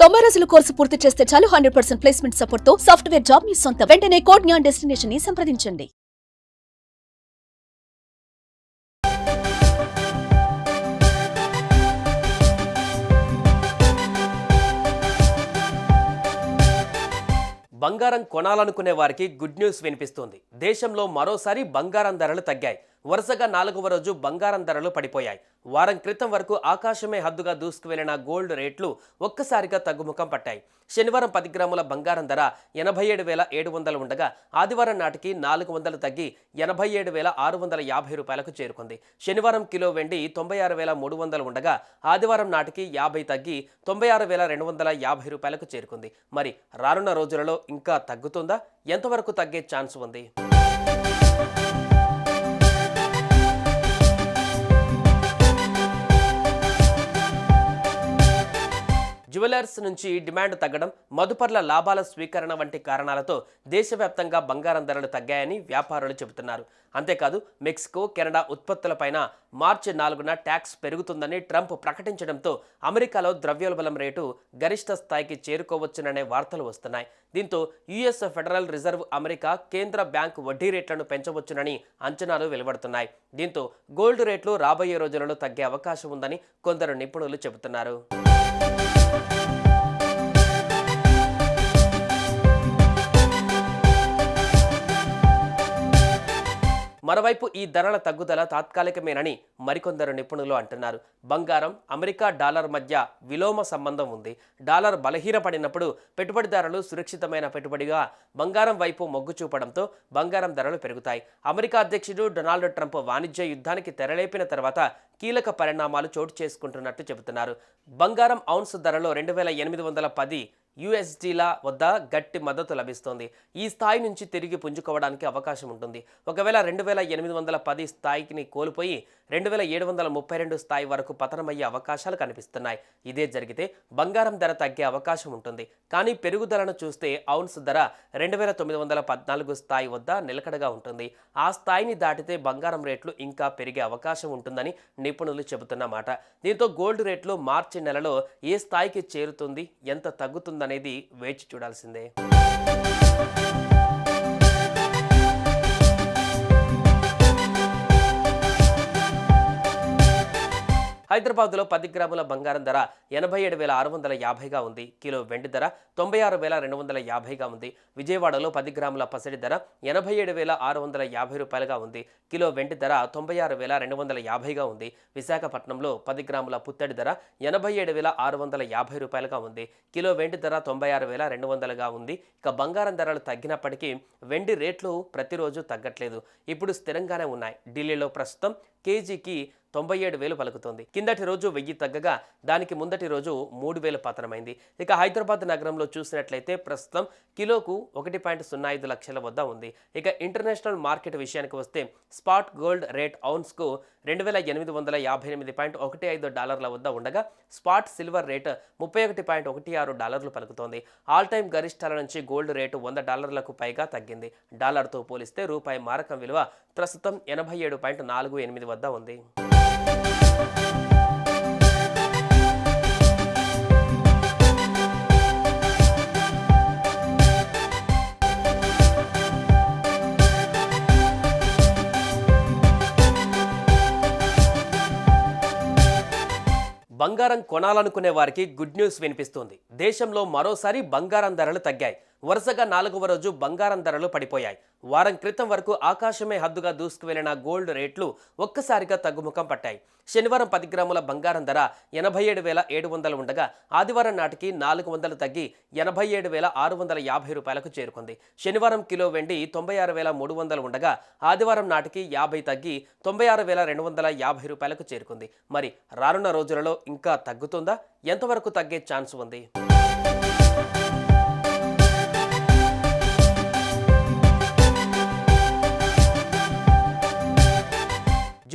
90 రోజుల కోర్సు పూర్తి చేస్తే చాలు 100% ప్లేస్మెంట్ సపోర్ట్ తో సాఫ్ట్వేర్ జాబ్ మీ సొంతం. వెంటనే కోడ్ జ్ఞాన్ డెస్టినేషన్ ని సంప్రదించండి. బంగారం కొనాలనుకునే వారికి గుడ్ న్యూస్ వినిపిస్తుంది. దేశంలో మరోసారి బంగారం ధరలు తగ్గాయి. వరుసగా 4వ రోజు బంగారం ధరలు పడిపోయాయి. వారం క్రితం వరకు ఆకాశమే హద్దుగా దూసుకువెళ్లిన గోల్డ్ రేట్లు ఒక్కసారిగా తగ్గుముఖం పట్టాయి. శనివారం 10 గ్రాముల బంగారం ధర 87,700 ఉండగా ఆదివారం నాటికి 400 తగ్గి 87,650 రూపాయలకు చేరుకుంది. శనివారం కిలో వెండి 96,300 ఉండగా ఆదివారం నాటికి 50 తగ్గి 96,250 రూపాయలకు చేరుకుంది. మరి రానున్న రోజులలో ఇంకా తగ్గుతుందా? ఎంతవరకు తగ్గే ఛాన్స్ ఉంది? జ్యువెలర్స్ నుంచి డిమాండ్ తగ్గడం, మదుపర్ల లాభాల స్వీకరణ వంటి కారణాలతో దేశవ్యాప్తంగా బంగారం ధరలు తగ్గాయని వ్యాపారులు చెబుతున్నారు. అంతేకాదు మెక్సికో, కెనడా ఉత్పత్తులపైన మార్చి 4న ట్యాక్స్ పెరుగుతుందని ట్రంప్ ప్రకటించడంతో అమెరికాలో ద్రవ్యోల్బణం రేటు గరిష్ట స్థాయికి చేరుకోవచ్చుననే వార్తలు వస్తున్నాయి. దీంతో యుఎస్ ఫెడరల్ రిజర్వ్ అమెరికా కేంద్ర బ్యాంక్ వడ్డీ రేట్లను పెంచవచ్చునని అంచనాలు వెలువడుతున్నాయి. దీంతో గోల్డ్ రేట్లు రాబోయే రోజులలో తగ్గే అవకాశం ఉందని కొందరు నిపుణులు చెబుతున్నారు. మరోవైపు ఈ ధరల తగ్గుదల తాత్కాలికమేనని మరికొందరు నిపుణులు అంటున్నారు. బంగారం, అమెరికా డాలర్ మధ్య విలోమ సంబంధం ఉంది. డాలర్ బలహీనపడినప్పుడు పెట్టుబడిదారులు సురక్షితమైన పెట్టుబడిగా బంగారం వైపు మొగ్గు చూపడంతో బంగారం ధరలు పెరుగుతాయి. అమెరికా అధ్యక్షుడు డొనాల్డ్ ట్రంప్ వాణిజ్య యుద్ధానికి తెరలేపిన తర్వాత కీలక పరిణామాలు చోటు చేసుకుంటున్నట్టు చెబుతున్నారు. బంగారం ఔన్స్ ధరలో 2,810 యుఎస్డీల వద్ద గట్టి మద్దతు లభిస్తోంది. ఈ స్థాయి నుంచి తిరిగి పుంజుకోవడానికి అవకాశం ఉంటుంది. ఒకవేళ 2,810 స్థాయిని కోల్పోయి 2,732 స్థాయి వరకు పతనమయ్యే అవకాశాలు కనిపిస్తున్నాయి. ఇదే జరిగితే బంగారం ధర తగ్గే అవకాశం ఉంటుంది. కానీ పెరుగుదలను చూస్తే ఔన్స్ ధర 2,914 స్థాయి వద్ద నిలకడగా ఉంటుంది. ఆ స్థాయిని దాటితే బంగారం రేట్లు ఇంకా పెరిగే అవకాశం ఉంటుందని నిపుణులు చెబుతున్నమాట. దీంతో గోల్డ్ రేట్లు మార్చి నెలలో ఏ స్థాయికి చేరుతుంది, ఎంత తగ్గుతుందనేది వేచి చూడాల్సిందే. హైదరాబాద్లో 10 గ్రాముల బంగారం ధర 87,650గా ఉంది. కిలో వెండి ధర 96,250గా ఉంది. విజయవాడలో 10 గ్రాముల పసిడి ధర 87,650 రూపాయలుగా ఉంది. కిలో వెండి ధర 96,250గా ఉంది. విశాఖపట్నంలో 10 గ్రాముల పుత్తడి ధర 87,650 రూపాయలుగా ఉంది. కిలో వెండి ధర 96,200గా ఉంది. ఇక బంగారం ధరలు తగ్గినప్పటికీ వెండి రేట్లు ప్రతిరోజు తగ్గట్లేదు. ఇప్పుడు స్థిరంగానే ఉన్నాయి. ఢిల్లీలో ప్రస్తుతం కేజీకి 97,000 పలుకుతోంది. కిందటి రోజు 1000 తగ్గగా దానికి ముందటి రోజు 3,000 పతనమైంది. ఇక హైదరాబాద్ నగరంలో చూసినట్లయితే ప్రస్తుతం కిలోకు 1.05 లక్షల వద్ద ఉంది. ఇక ఇంటర్నేషనల్ మార్కెట్ విషయానికి వస్తే స్పాట్ గోల్డ్ రేట్ ఔన్స్కు 2,858.15 డాలర్ల వద్ద ఉండగా స్పాట్ సిల్వర్ రేట్ 31.16 డాలర్లు పలుకుతోంది. ఆల్ టైమ్ గరిష్టాల నుంచి గోల్డ్ రేటు $100లకు పైగా తగ్గింది. డాలర్తో పోలిస్తే రూపాయి మారకం విలువ ప్రస్తుతం 87.48 వద్ద ఉంది. బంగారం కొనాలనుకునే వారికి గుడ్ న్యూస్ వినిపిస్తుంది. దేశంలో మరోసారి బంగారం ధరలు తగ్గాయి. వరుసగా 4వ రోజు బంగారం ధరలు పడిపోయాయి. వారం క్రితం వరకు ఆకాశమే హద్దుగా దూసుకువెళ్లిన గోల్డ్ రేట్లు ఒక్కసారిగా తగ్గుముఖం పట్టాయి. శనివారం 10 గ్రాముల బంగారం ధర 87,700 ఉండగా ఆదివారం నాటికి 400 తగ్గి 87,650 రూపాయలకు చేరుకుంది. శనివారం కిలో వెండి 96,300 ఉండగా ఆదివారం నాటికి 50 తగ్గి 96,250 రూపాయలకు చేరుకుంది. మరి రానున్న రోజులలో ఇంకా తగ్గుతుందా? ఎంతవరకు తగ్గే ఛాన్స్ ఉంది?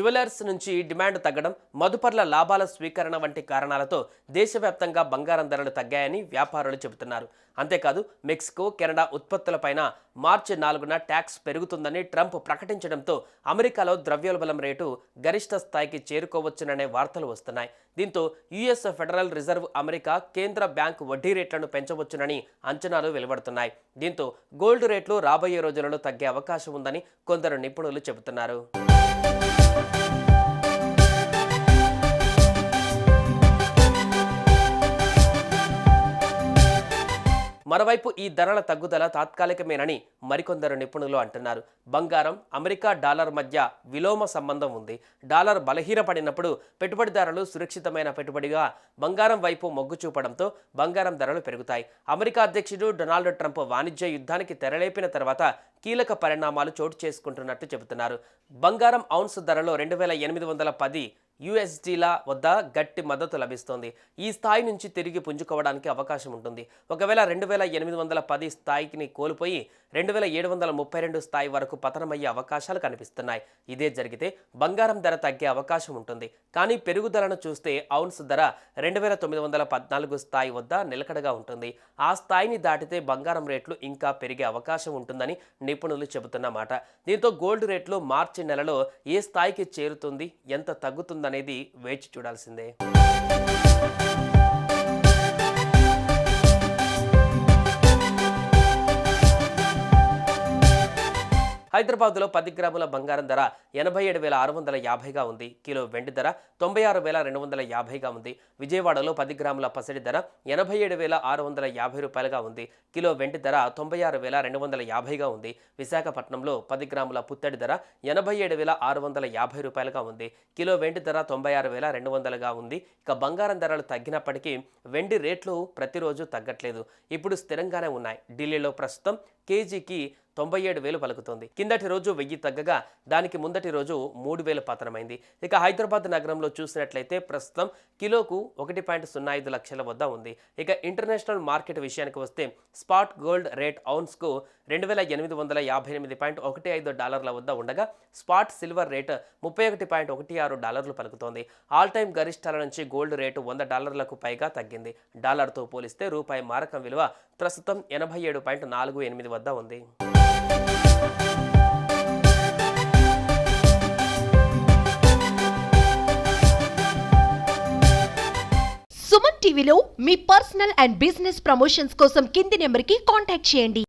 జ్యువెలర్స్ నుంచి డిమాండ్ తగ్గడం, మదుపర్ల లాభాల స్వీకరణ వంటి కారణాలతో దేశవ్యాప్తంగా బంగారం ధరలు తగ్గాయని వ్యాపారులు చెబుతున్నారు. అంతేకాదు మెక్సికో, కెనడా ఉత్పత్తులపైన మార్చి 4న ట్యాక్స్ పెరుగుతుందని ట్రంప్ ప్రకటించడంతో అమెరికాలో ద్రవ్యోల్బణం రేటు గరిష్ట స్థాయికి చేరుకోవచ్చుననే వార్తలు వస్తున్నాయి. దీంతో యుఎస్ ఫెడరల్ రిజర్వ్ అమెరికా కేంద్ర బ్యాంక్ వడ్డీ రేట్లను పెంచవచ్చునని అంచనాలు వెలువడుతున్నాయి. దీంతో గోల్డ్ రేట్లు రాబోయే రోజులలో తగ్గే అవకాశం ఉందని కొందరు నిపుణులు చెబుతున్నారు. మరోవైపు ఈ ధరల తగ్గుదల తాత్కాలికమేనని మరికొందరు నిపుణులు అంటున్నారు. బంగారం, అమెరికా డాలర్ మధ్య విలోమ సంబంధం ఉంది. డాలర్ బలహీనపడినప్పుడు పెట్టుబడిదారులు సురక్షితమైన పెట్టుబడిగా బంగారం వైపు మొగ్గు చూపడంతో బంగారం ధరలు పెరుగుతాయి. అమెరికా అధ్యక్షుడు డొనాల్డ్ ట్రంప్ వాణిజ్య యుద్ధానికి తెరలేపిన తర్వాత కీలక పరిణామాలు చోటు చేసుకుంటున్నట్టు చెబుతున్నారు. బంగారం ఔన్స్ ధరలో 2810 యుఎస్డీల వద్ద గట్టి మద్దతు లభిస్తోంది. ఈ స్థాయి నుంచి తిరిగి పుంజుకోవడానికి అవకాశం ఉంటుంది. ఒకవేళ 2810 స్థాయిని కోల్పోయి 2732 స్థాయి వరకు పతనమయ్యే అవకాశాలు కనిపిస్తున్నాయి. ఇదే జరిగితే బంగారం ధర తగ్గే అవకాశం ఉంటుంది. కానీ పెరుగుదలను చూస్తే ఔన్స్ ధర 2914 స్థాయి వద్ద నిలకడగా ఉంటుంది. ఆ స్థాయిని దాటితే బంగారం రేట్లు ఇంకా పెరిగే అవకాశం ఉంటుందని నిపుణులు చెబుతున్నమాట. దీంతో గోల్డ్ రేట్లు మార్చి నెలలో ఏ స్థాయికి చేరుతుంది, ఎంత తగ్గుతుందనేది వేచి చూడాల్సిందే. హైదరాబాద్లో 10 గ్రాముల బంగారం ధర 87,650గా ఉంది. కిలో వెండి ధర 96,250గా ఉంది. విజయవాడలో 10 గ్రాముల పసిడి ధర 87,650 రూపాయలుగా ఉంది. కిలో వెండి ధర 96,250గా ఉంది. విశాఖపట్నంలో 10 గ్రాముల పుత్తడి ధర 87,650 రూపాయలుగా ఉంది. కిలో వెండి ధర 96,200గా ఉంది. ఇక బంగారం ధరలు తగ్గినప్పటికీ వెండి రేట్లు ప్రతిరోజు తగ్గట్లేదు. ఇప్పుడు స్థిరంగానే ఉన్నాయి. ఢిల్లీలో ప్రస్తుతం కేజీకి 97,000 పలుకుతోంది. కిందటి రోజు 1000 తగ్గగా దానికి ముందటి రోజు 3,000 పతనమైంది. ఇక హైదరాబాద్ నగరంలో చూసినట్లయితే ప్రస్తుతం కిలోకు 1.05 లక్షల వద్ద ఉంది. ఇక ఇంటర్నేషనల్ మార్కెట్ విషయానికి వస్తే స్పాట్ గోల్డ్ రేట్ ఔన్స్కు 2858.15 డాలర్ల వద్ద ఉండగా స్పాట్ సిల్వర్ రేట్ $31.16 పలుకుతోంది. ఆల్ టైమ్ గరిష్టాల నుంచి గోల్డ్ రేటు $100లకు పైగా తగ్గింది. డాలర్తో పోలిస్తే రూపాయి మారకం విలువ ప్రస్తుతం 87.48 వద్ద ఉంది. సుమన్ టీవీలో మీ పర్సనల్ అండ్ బిజినెస్ ప్రమోషన్స్ కోసం కింది నెంబర్కి కాంటాక్ట్ చేయండి.